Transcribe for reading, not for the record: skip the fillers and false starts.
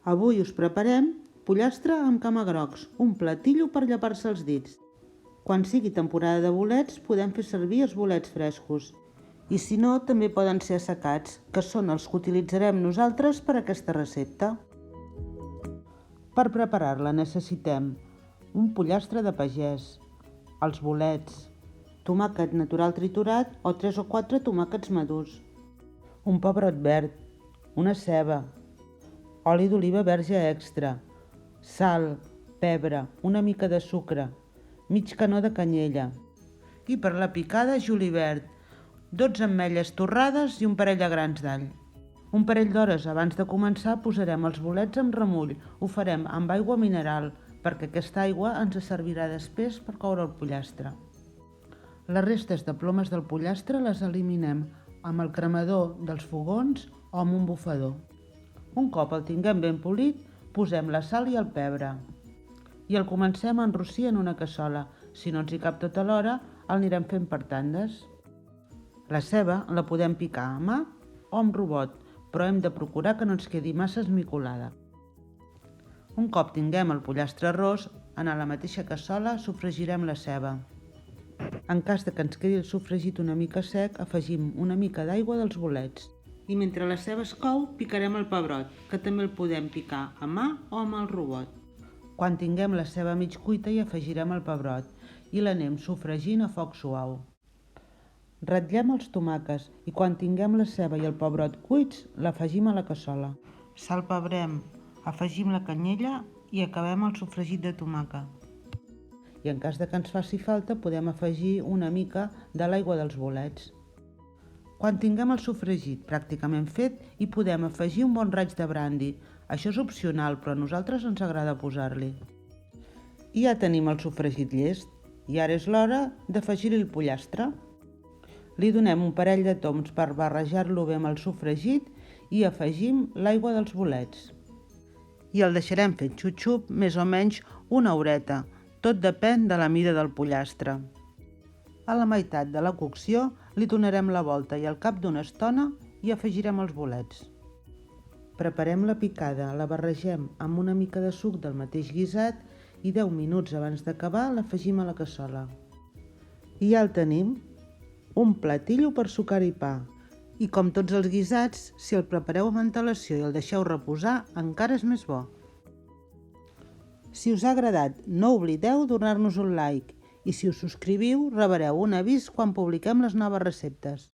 Avui us preparem pollastre amb camagrocs, un platillo per llepar-se els dits. Quan sigui temporada de bolets podem fer servir els bolets frescos. I si no, també poden ser assecats, que són els que utilitzarem nosaltres per a aquesta recepta. Per preparar-la necessitem un pollastre de pagès, els bolets, tomàquet natural triturat o 3 o 4 tomàquets madurs, un pebrot verd, una ceba, oli d'oliva verge extra, sal, pebre, una mica de sucre, mig canó de canyella i per la picada julivert, 12 ametlles torrades i un parell de grans d'all. Un parell d'hores abans de començar posarem els bolets amb remull. Ho farem amb aigua mineral perquè aquesta aigua ens servirà després per coure el pollastre. Les restes de plomes del pollastre les eliminem amb el cremador dels fogons o amb un bufador. Un cop el tinguem ben polit, posem la sal i el pebre i el comencem a enrossir en una cassola. Si no ens hi cap tota l'hora, el anirem fent per tandes. La ceba la podem picar a mà o amb robot, però hem de procurar que no ens quedi massa esmicolada. Un cop tinguem el pollastre ros, en la mateixa cassola sofregirem la ceba. En cas de que ens quedi el sofregit una mica sec, afegim una mica d'aigua dels bolets. I mentre la ceba es cou, picarem el pebrot, que també el podem picar a mà o amb el robot. Quan tinguem la ceba mig cuita hi afegirem el pebrot i l'anem sofregint a foc suau. Ratllem els tomàquets i quan tinguem la ceba i el pebrot cuits, l'afegim a la cassola. Salpebrem, afegim la canyella i acabem el sofregit de tomàquet. I en cas de que ens faci falta, podem afegir una mica de l'aigua dels bolets. Quan tinguem el sofregit pràcticament fet, hi podem afegir un bon raig de brandi. Això és opcional, però a nosaltres ens agrada posar-li. I ja tenim el sofregit llest. I ara és l'hora d'afegir-hi el pollastre. Li donem un parell de toms per barrejar-lo bé amb el sofregit i afegim l'aigua dels bolets. I el deixarem fent xup-xup més o menys una horeta. Tot depèn de la mida del pollastre. A la meitat de la cocció li donarem la volta i al cap d'una estona hi afegirem els bolets. Preparem la picada, la barregem amb una mica de suc del mateix guisat i 10 minuts abans d'acabar l'afegim a la cassola. I ja el tenim, un platillo per sucar i pa. I com tots els guisats, si el prepareu amb antelació i el deixeu reposar, encara és més bo. Si us ha agradat, no oblideu donar-nos un like i si us subscriviu rebreu un avís quan publiquem les noves receptes.